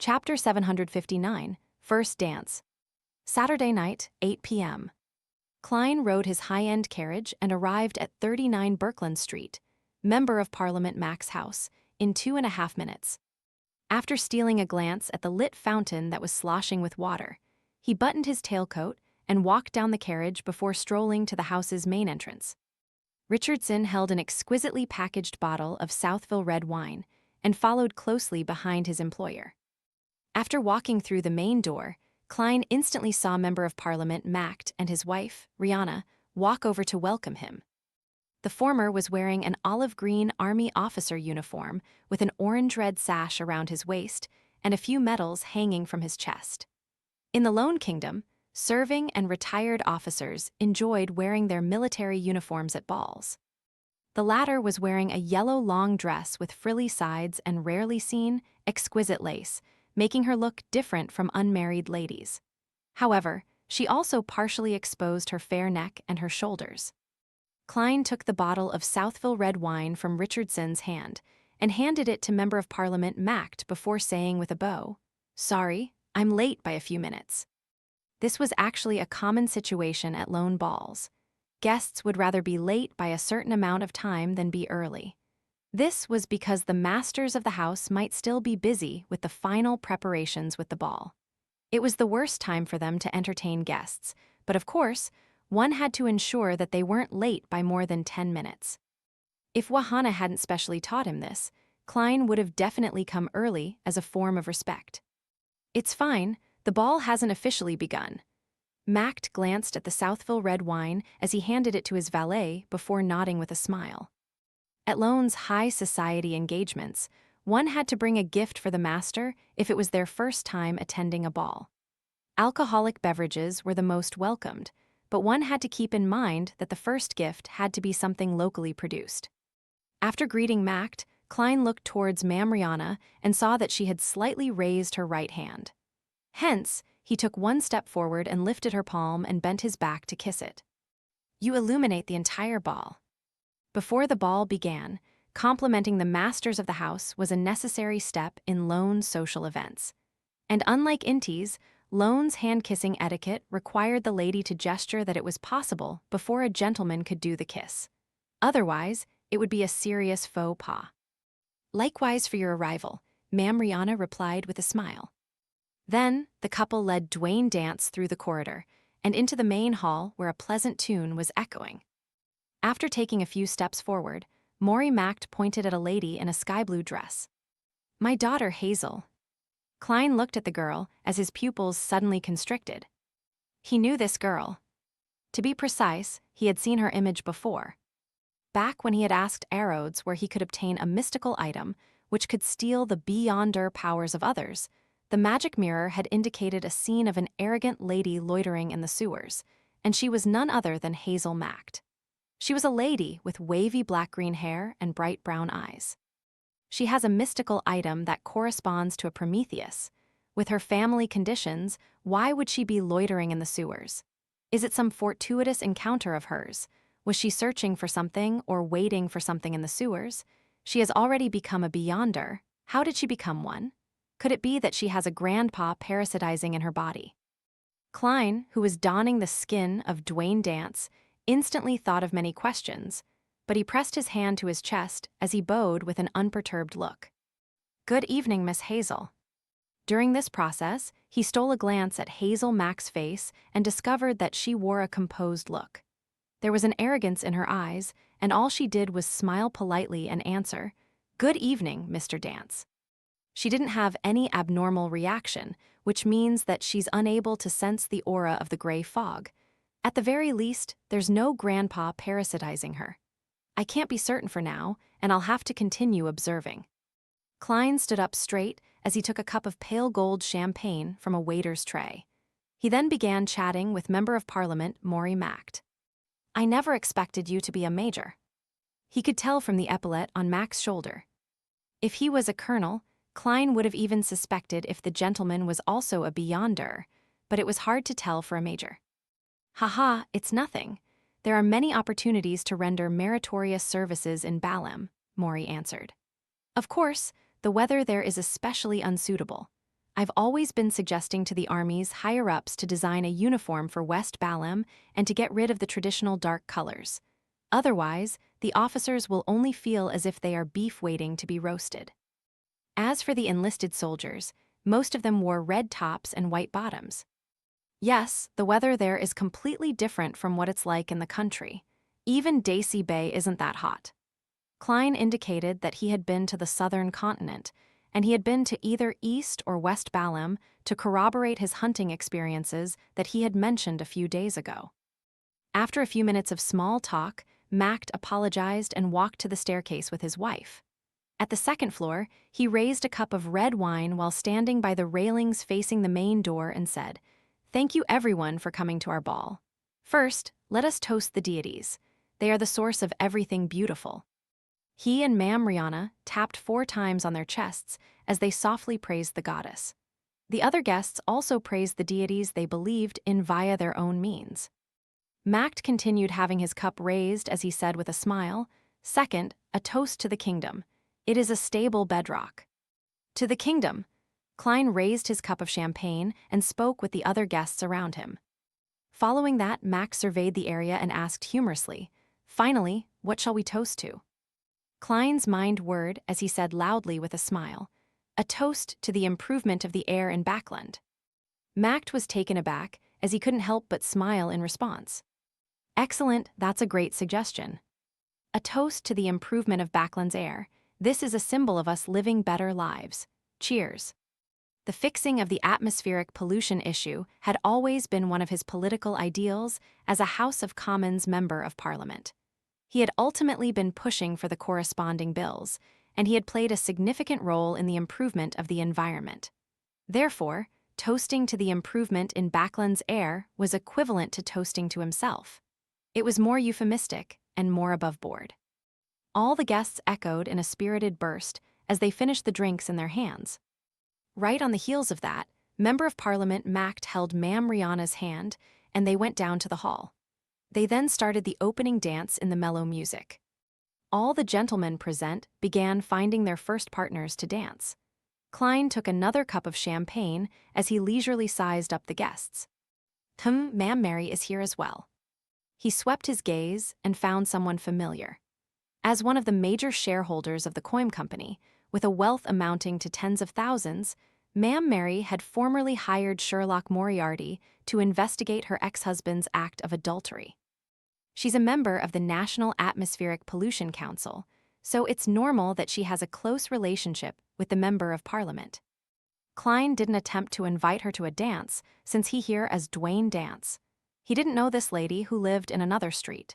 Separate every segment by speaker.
Speaker 1: Chapter 759, First Dance. Saturday night, 8 p.m. Klein rode his high-end carriage and arrived at 39 Birkeland Street, Member of Parliament Mac's house, in 2.5 minutes. After stealing a glance at the lit fountain that was sloshing with water, he buttoned his tailcoat and walked down the carriage before strolling to the house's main entrance. Richardson held an exquisitely packaged bottle of Southville red wine and followed closely behind his employer. After walking through the main door, Klein instantly saw Member of Parliament Mac and his wife, Rihanna, walk over to welcome him. The former was wearing an olive-green army officer uniform with an orange-red sash around his waist and a few medals hanging from his chest. In the Lone Kingdom, serving and retired officers enjoyed wearing their military uniforms at balls. The latter was wearing a yellow long dress with frilly sides and rarely seen, exquisite lace, making her look different from unmarried ladies. However, she also partially exposed her fair neck and her shoulders. Klein took the bottle of Southville red wine from Richardson's hand and handed it to Member of Parliament Mac before saying with a bow, "Sorry, I'm late by a few minutes." This was actually a common situation at lone balls. Guests would rather be late by a certain amount of time than be early. This was because the masters of the house might still be busy with the final preparations with the ball. It was the worst time for them to entertain guests, but of course, one had to ensure that they weren't late by more than 10 minutes. If Wahana hadn't specially taught him this, Klein would have definitely come early as a form of respect. "It's fine, the ball hasn't officially begun." Mac glanced at the Southville red wine as he handed it to his valet before nodding with a smile. At Lone's high society engagements, one had to bring a gift for the master if it was their first time attending a ball. Alcoholic beverages were the most welcomed, but one had to keep in mind that the first gift had to be something locally produced. After greeting Mac, Klein looked towards Ma'am Rihanna and saw that she had slightly raised her right hand. Hence, he took one step forward and lifted her palm and bent his back to kiss it. "You illuminate the entire ball." Before the ball began, complimenting the masters of the house was a necessary step in Lone's social events. And unlike Inti's, Lone's hand-kissing etiquette required the lady to gesture that it was possible before a gentleman could do the kiss. Otherwise, it would be a serious faux pas. "Likewise for your arrival," Ma'am Rihanna replied with a smile. Then, the couple led Dwayne Dance through the corridor and into the main hall where a pleasant tune was echoing. After taking a few steps forward, Maury Mac pointed at a lady in a sky-blue dress. "My daughter, Hazel." Klein looked at the girl as his pupils suddenly constricted. He knew this girl. To be precise, he had seen her image before. Back when he had asked Arodes where he could obtain a mystical item which could steal the beyonder powers of others, the magic mirror had indicated a scene of an arrogant lady loitering in the sewers, and she was none other than Hazel Mac. She was a lady with wavy black-green hair and bright brown eyes. She has a mystical item that corresponds to a Prometheus. With her family conditions, why would she be loitering in the sewers? Is it some fortuitous encounter of hers? Was she searching for something or waiting for something in the sewers? She has already become a beyonder. How did she become one? Could it be that she has a grandpa parasitizing in her body? Klein, who was donning the skin of Dwayne Dance, instantly thought of many questions, but he pressed his hand to his chest as he bowed with an unperturbed look. "Good evening, Miss Hazel." During this process, he stole a glance at Hazel Mac's face and discovered that she wore a composed look. There was an arrogance in her eyes, and all she did was smile politely and answer, "Good evening, Mr. Dance." She didn't have any abnormal reaction, which means that she's unable to sense the aura of the gray fog. At the very least, there's no grandpa parasitizing her. "I can't be certain for now, and I'll have to continue observing." Klein stood up straight as he took a cup of pale gold champagne from a waiter's tray. He then began chatting with Member of Parliament Maury Mac. "I never expected you to be a major." He could tell from the epaulette on Mac's shoulder. If he was a colonel, Klein would have even suspected if the gentleman was also a beyonder, but it was hard to tell for a major. "Haha, it's nothing. There are many opportunities to render meritorious services in Balham," Maury answered. "Of course, the weather there is especially unsuitable. I've always been suggesting to the army's higher-ups to design a uniform for West Balam and to get rid of the traditional dark colors. Otherwise, the officers will only feel as if they are beef waiting to be roasted. As for the enlisted soldiers, most of them wore red tops and white bottoms. Yes, the weather there is completely different from what it's like in the country. Even Daisy Bay isn't that hot. Klein indicated that he had been to the southern continent, and he had been to either East or West Balam to corroborate his hunting experiences that he had mentioned a few days ago. After a few minutes of small talk, Macht apologized and walked to the staircase with his wife. At the second floor, he raised a cup of red wine while standing by the railings facing the main door and said, "Thank you everyone for coming to our ball. First, let us toast the deities. They are the source of everything beautiful." He and Ma'am Rihanna tapped 4 times on their chests as they softly praised the goddess. The other guests also praised the deities they believed in via their own means. Macht continued having his cup raised as he said with a smile, "Second, a toast to the kingdom. It is a stable bedrock." To the kingdom. Klein raised his cup of champagne and spoke with the other guests around him. Following that, Macht surveyed the area and asked humorously, "Finally, what shall we toast to?" Klein's mind whirred as he said loudly with a smile, "A toast to the improvement of the air in Backland." Macht was taken aback as he couldn't help but smile in response. "Excellent, that's a great suggestion. A toast to the improvement of Backland's air. This is a symbol of us living better lives. Cheers." The fixing of the atmospheric pollution issue had always been one of his political ideals as a House of Commons member of Parliament. He had ultimately been pushing for the corresponding bills, and he had played a significant role in the improvement of the environment. Therefore, toasting to the improvement in Backland's air was equivalent to toasting to himself. It was more euphemistic and more above board. All the guests echoed in a spirited burst as they finished the drinks in their hands. Right on the heels of that, Member of Parliament Macht held Ma'am Rihanna's hand, and they went down to the hall. They then started the opening dance in the mellow music. All the gentlemen present began finding their first partners to dance. Klein took another cup of champagne as he leisurely sized up the guests. Ma'am Mary is here as well." He swept his gaze and found someone familiar. As one of the major shareholders of the Coim Company, with a wealth amounting to tens of thousands, Ma'am Mary had formerly hired Sherlock Moriarty to investigate her ex-husband's act of adultery. She's a member of the National Atmospheric Pollution Council, so it's normal that she has a close relationship with the Member of Parliament. Klein didn't attempt to invite her to a dance since he here as Dwayne Dance. He didn't know this lady who lived in another street.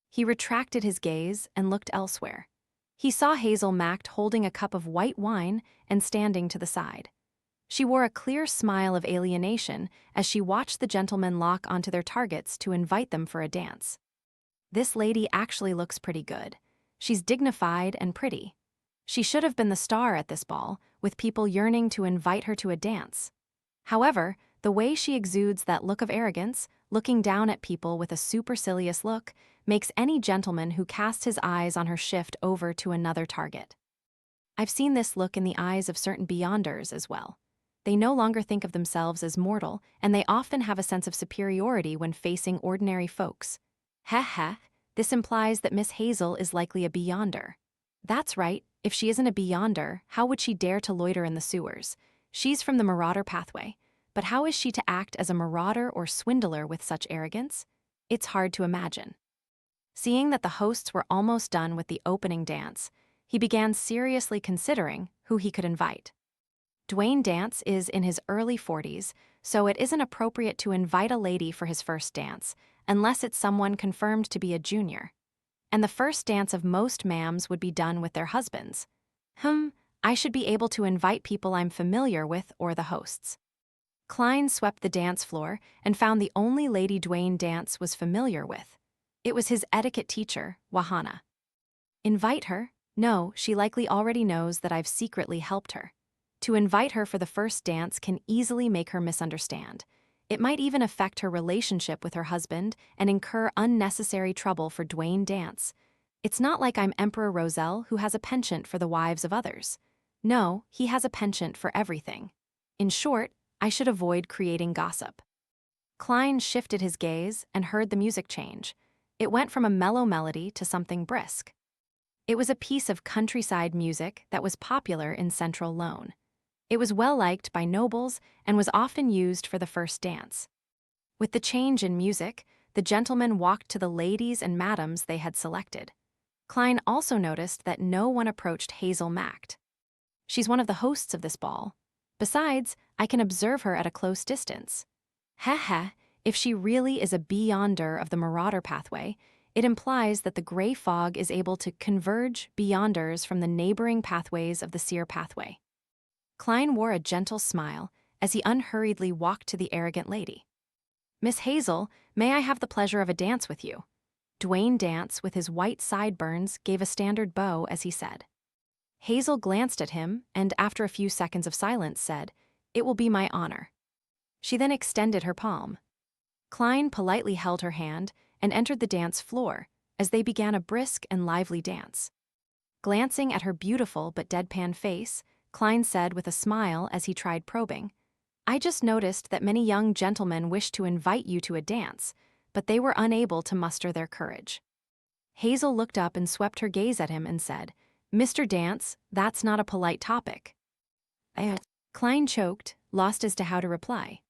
Speaker 1: He retracted his gaze and looked elsewhere. He saw Hazel Macht holding a cup of white wine and standing to the side. She wore a clear smile of alienation as she watched the gentlemen lock onto their targets to invite them for a dance. This lady actually looks pretty good. She's dignified and pretty. She should have been the star at this ball, with people yearning to invite her to a dance. However, the way she exudes that look of arrogance, looking down at people with a supercilious look, makes any gentleman who casts his eyes on her shift over to another target. I've seen this look in the eyes of certain beyonders as well. They no longer think of themselves as mortal, and they often have a sense of superiority when facing ordinary folks. Heh, this implies that Miss Hazel is likely a beyonder. That's right, if she isn't a beyonder, how would she dare to loiter in the sewers? She's from the Marauder pathway, but how is she to act as a marauder or swindler with such arrogance? It's hard to imagine. Seeing that the hosts were almost done with the opening dance, he began seriously considering who he could invite. Dwayne Dance is in his early 40s, so it isn't appropriate to invite a lady for his first dance, unless it's someone confirmed to be a junior. And the first dance of most ma'ams would be done with their husbands. I should be able to invite people I'm familiar with or the hosts. Klein swept the dance floor and found the only lady Dwayne Dance was familiar with. It was his etiquette teacher, Wahana. Invite her? No, she likely already knows that I've secretly helped her. To invite her for the first dance can easily make her misunderstand. It might even affect her relationship with her husband and incur unnecessary trouble for Dwayne Dance. It's not like I'm Emperor Roselle who has a penchant for the wives of others. No, he has a penchant for everything. In short, I should avoid creating gossip. Klein shifted his gaze and heard the music change. It went from a mellow melody to something brisk. It was a piece of countryside music that was popular in Central Lone. It was well liked by nobles and was often used for the first dance. With the change in music, the gentlemen walked to the ladies and madams they had selected. Klein also noticed that no one approached Hazel Macht. She's one of the hosts of this ball. Besides, I can observe her at a close distance. Heh, if she really is a beyonder of the Marauder pathway, it implies that the gray fog is able to converge beyonders from the neighboring pathways of the Seer pathway. Klein wore a gentle smile as he unhurriedly walked to the arrogant lady. Miss Hazel, may I have the pleasure of a dance with you? Dwayne Dance, with his white sideburns, gave a standard bow as he said. Hazel glanced at him and, after a few seconds of silence, said, "It will be my honor." She then extended her palm. Klein politely held her hand and entered the dance floor as they began a brisk and lively dance. Glancing at her beautiful but deadpan face, Klein said with a smile as he tried probing, "I just noticed that many young gentlemen wished to invite you to a dance, but they were unable to muster their courage." Hazel looked up and swept her gaze at him and said, "Mr. Dance, that's not a polite topic." Klein choked, lost as to how to reply.